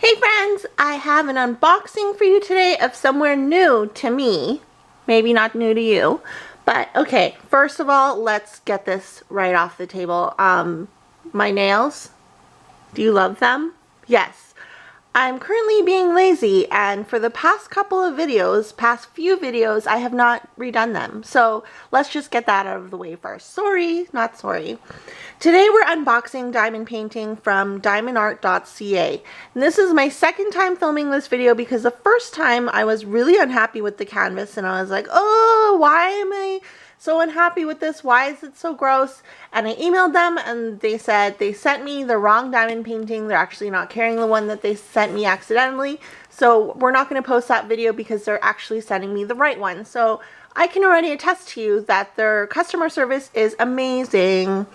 Hey friends, I have an unboxing for you today of somewhere new to me. Maybe not new to you, but okay, first of all, let's get this right off the table. My nails, do you love them? Yes. I'm currently being lazy, and for the past few videos, I have not redone them. So let's just get that out of the way first. Sorry, not sorry. Today we're unboxing diamond painting from DiamondArt.ca. And this is my second time filming this video because the first time I was really unhappy with the canvas and I was like, oh, why am I so unhappy with this? Why is it so gross? And I emailed them and they said they sent me the wrong diamond painting. They're actually not carrying the one that they sent me accidentally. So we're not going to post that video because they're actually sending me the right one. So I can already attest to you that their customer service is amazing.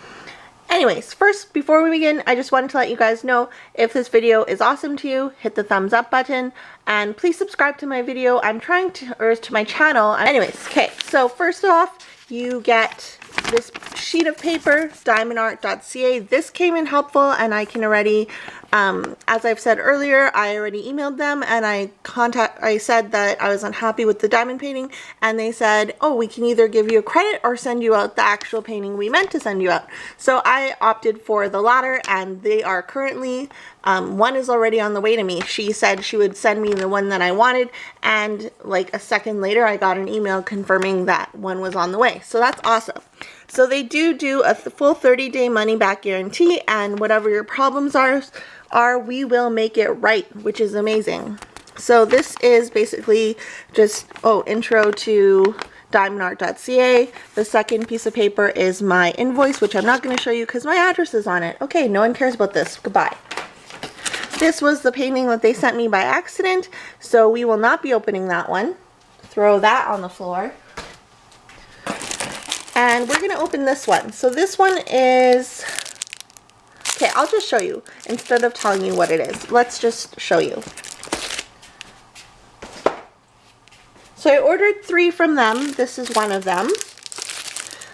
Anyways, first, before we begin, I just wanted to let you guys know if this video is awesome to you, hit the thumbs up button, and please subscribe to my video. To my channel. Anyways, okay, so first off, you get this sheet of paper, DiamondArt.ca. This came in helpful, and I can already, as I've said earlier, I already emailed them, and I said that I was unhappy with the diamond painting, and they said, oh, we can either give you a credit or send you out the actual painting we meant to send you out. So I opted for the latter, and they are currently, one is already on the way to me. She said she would send me the one that I wanted, and like a second later I got an email confirming that one was on the way. So that's awesome. So they do a full 30-day money-back guarantee, and whatever your problems are, we will make it right, which is amazing. So this is basically just, intro to DiamondArt.ca. The second piece of paper is my invoice, which I'm not going to show you because my address is on it. Okay, no one cares about this. Goodbye. This was the painting that they sent me by accident, so we will not be opening that one. Throw that on the floor. And we're going to open this one. So this one is, okay, I'll just show you instead of telling you what it is. Let's just show you. So I ordered 3 from them. This is one of them.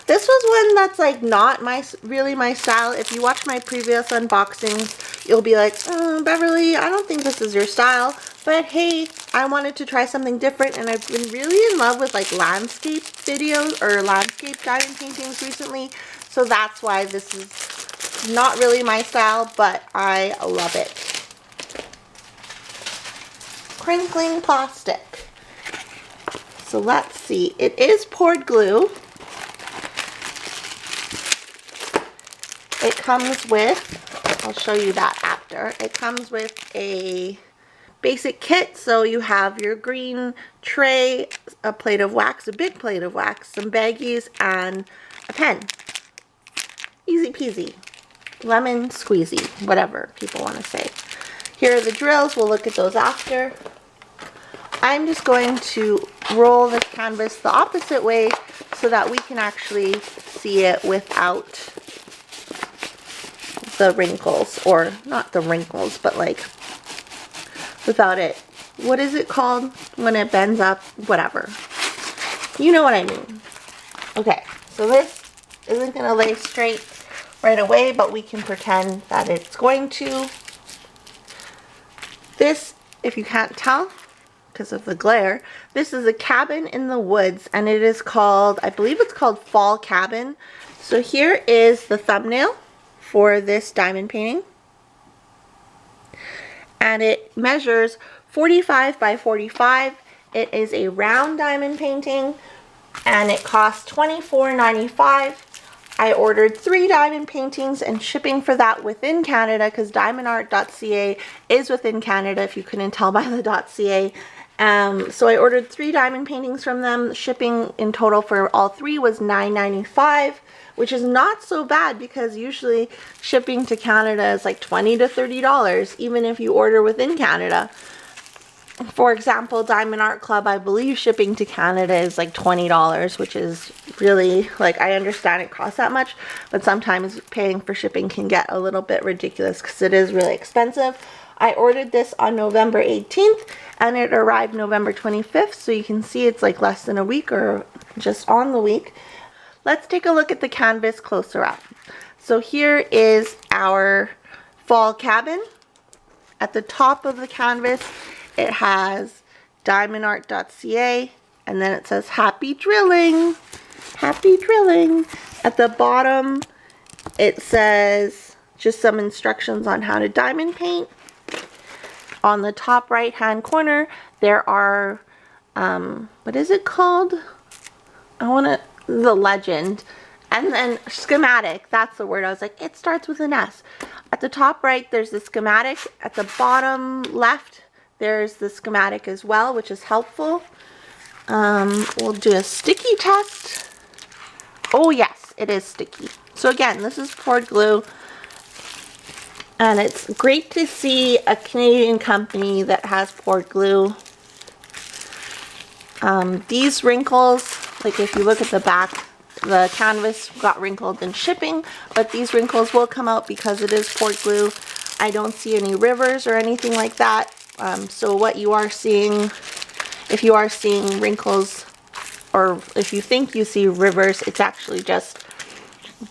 This was one that's like not really my style. If you watch my previous unboxings, you'll be like, Beverly, I don't think this is your style. But hey, I wanted to try something different, and I've been really in love with like landscape videos or landscape diamond paintings recently. So that's why this is not really my style, but I love it. Crinkling plastic. So let's see. It is poured glue. It comes with, I'll show you that after. It comes with a basic kit, so you have your green tray, a plate of wax, a big plate of wax, some baggies, and a pen. Easy peasy. Lemon squeezy, whatever people want to say. Here are the drills. We'll look at those after. I'm just going to roll this canvas the opposite way so that we can actually see it without the wrinkles, or not the wrinkles, but like without it. What is it called when it bends up? Whatever. You know what I mean. Okay, so this isn't going to lay straight right away, but we can pretend that it's going to. This, if you can't tell because of the glare, this is a cabin in the woods, and it is called, I believe it's called Fall Cabin. So here is the thumbnail for this diamond painting, and it measures 45 by 45. It is a round diamond painting, and it costs $24.95. I ordered 3 diamond paintings, and shipping for that within Canada, because DiamondArt.ca is within Canada, if you couldn't tell by the .ca. So I ordered 3 diamond paintings from them. Shipping in total for all 3 was $9.95, which is not so bad because usually shipping to Canada is like $20 to $30, even if you order within Canada. For example, Diamond Art Club, I believe shipping to Canada is like $20, which is really, like, I understand it costs that much, but sometimes paying for shipping can get a little bit ridiculous because it is really expensive. I ordered this on November 18th, and it arrived November 25th, so you can see it's like less than a week or just on the week. Let's take a look at the canvas closer up. So here is our fall cabin. At the top of the canvas, it has DiamondArt.ca, and then it says happy drilling. Happy drilling. At the bottom, it says just some instructions on how to diamond paint. On the top right hand corner, there are, what is it called? The legend. And then schematic, that's the word. I was like, it starts with an S. At the top right, there's the schematic. At the bottom left, there's the schematic as well, which is helpful. We'll do a sticky test. Oh yes, it is sticky. So again, this is poured glue. And it's great to see a Canadian company that has poured glue. These wrinkles, like if you look at the back, the canvas got wrinkled in shipping, but these wrinkles will come out because it is poured glue. I don't see any rivers or anything like that. So what you are seeing, if you are seeing wrinkles, or if you think you see rivers, it's actually just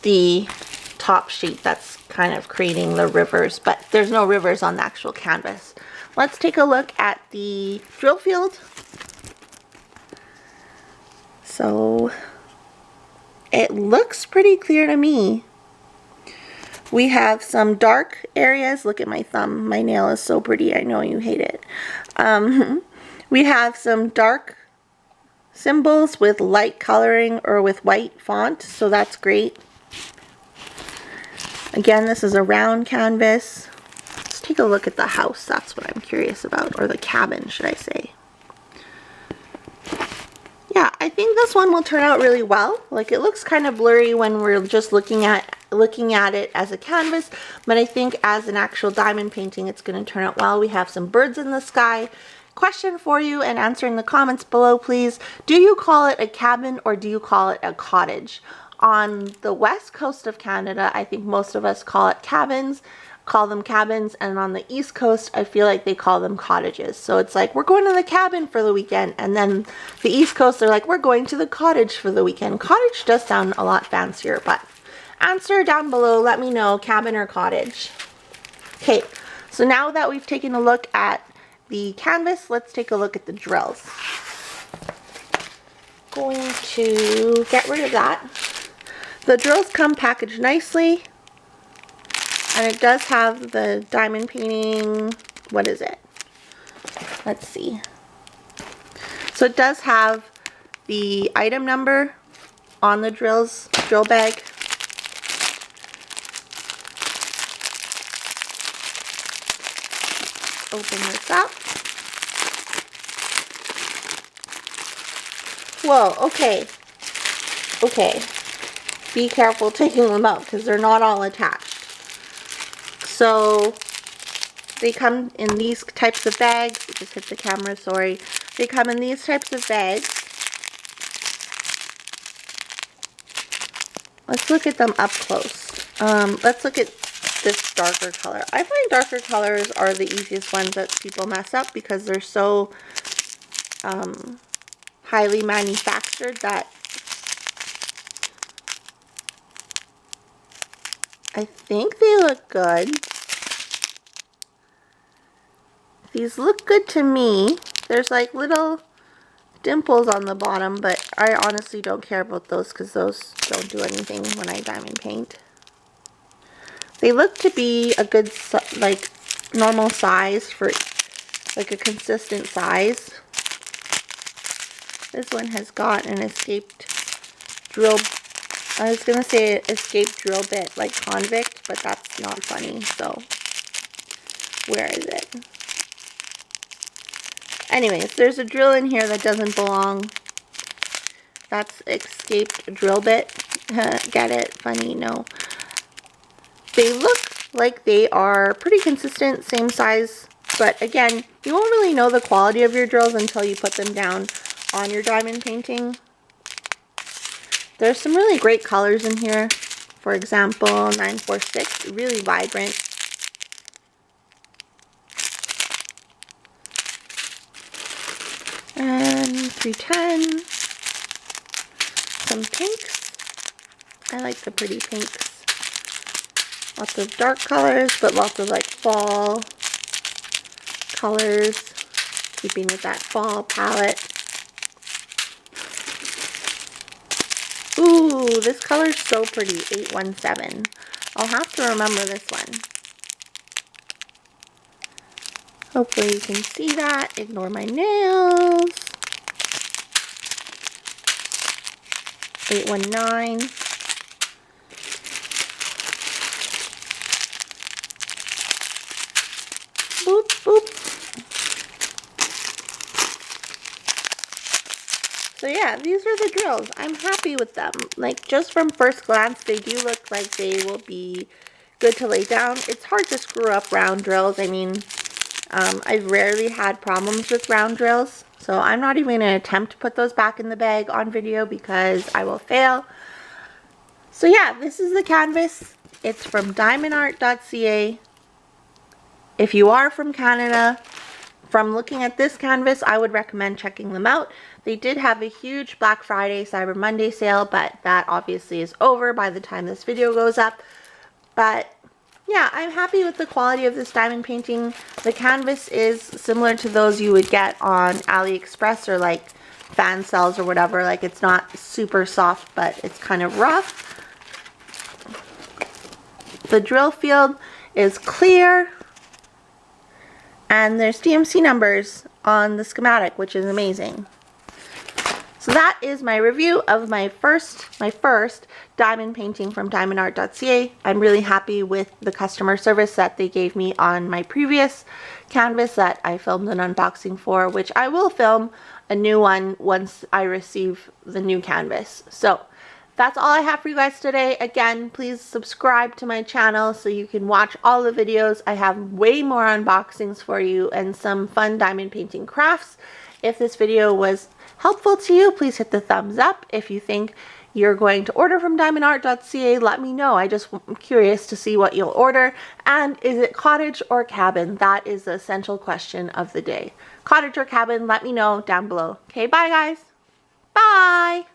the top sheet that's kind of creating the rivers, but there's no rivers on the actual canvas. Let's take a look at the drill field. So it looks pretty clear to me. We have some dark areas. Look at my thumb. My nail is so pretty. I know you hate it. We have some dark symbols with light coloring or with white font, so that's great. Again, this is a round canvas. Let's take a look at the house. That's what I'm curious about, or the cabin, should I say. Yeah, I think this one will turn out really well. Like, it looks kind of blurry when we're just looking at it as a canvas, but I think as an actual diamond painting, it's going to turn out well. We have some birds in the sky. Question for you, and answer in the comments below, please. Do you call it a cabin or do you call it a cottage? On the west coast of Canada, I think most of us call them cabins, and on the east coast, I feel like they call them cottages. So it's like, we're going to the cabin for the weekend, and then the east coast, they're like, we're going to the cottage for the weekend. Cottage does sound a lot fancier, but answer down below, let me know, cabin or cottage. Okay, so now that we've taken a look at the canvas, let's take a look at the drills. Going to get rid of that. The drills come packaged nicely, and it does have the diamond painting, what is it? Let's see. So it does have the item number on the drill bag. Open this up. Whoa, okay. Okay. Be careful taking them out because they're not all attached. So they come in these types of bags. Just hit the camera, sorry. They come in these types of bags. Let's look at them up close. Let's look at this darker color. I find darker colors are the easiest ones that people mess up because they're so highly manufactured that I think they look good. These look good to me. There's like little dimples on the bottom, but I honestly don't care about those because those don't do anything when I diamond paint. They look to be a good, like, normal size for, like, a consistent size. This one has got an escaped drill. I was going to say escaped drill bit, like convict, but that's not funny, so where is it? Anyways, there's a drill in here that doesn't belong. That's escaped drill bit. Get it? Funny? No. They look like they are pretty consistent, same size, but again, you won't really know the quality of your drills until you put them down on your diamond painting. There's some really great colors in here. For example, 946, really vibrant. And 310. Some pinks. I like the pretty pinks. Lots of dark colors, but lots of like fall colors, keeping with that fall palette. Ooh, this color is so pretty, 817. I'll have to remember this one. Hopefully you can see that. Ignore my nails. 819. Boop, boop. So yeah, these are the drills. I'm happy with them. Like, just from first glance, they do look like they will be good to lay down. It's hard to screw up round drills. I mean, I've rarely had problems with round drills, so I'm not even going to attempt to put those back in the bag on video because I will fail. So yeah, this is the canvas. It's from DiamondArt.ca. If you are from Canada, from looking at this canvas, I would recommend checking them out. They did have a huge Black Friday, Cyber Monday sale, but that obviously is over by the time this video goes up. But yeah, I'm happy with the quality of this diamond painting. The canvas is similar to those you would get on AliExpress or like fan cells or whatever. Like, it's not super soft, but it's kind of rough. The drill field is clear. And there's DMC numbers on the schematic, which is amazing. So that is my review of my first diamond painting from DiamondArt.ca. I'm really happy with the customer service that they gave me on my previous canvas that I filmed an unboxing for, which I will film a new one once I receive the new canvas. So that's all I have for you guys today. Again, please subscribe to my channel so you can watch all the videos. I have way more unboxings for you and some fun diamond painting crafts. If this video was helpful to you, please hit the thumbs up. If you think you're going to order from DiamondArt.ca, let me know. I'm curious to see what you'll order. And is it cottage or cabin? That is the essential question of the day. Cottage or cabin, let me know down below. Okay, bye guys. Bye.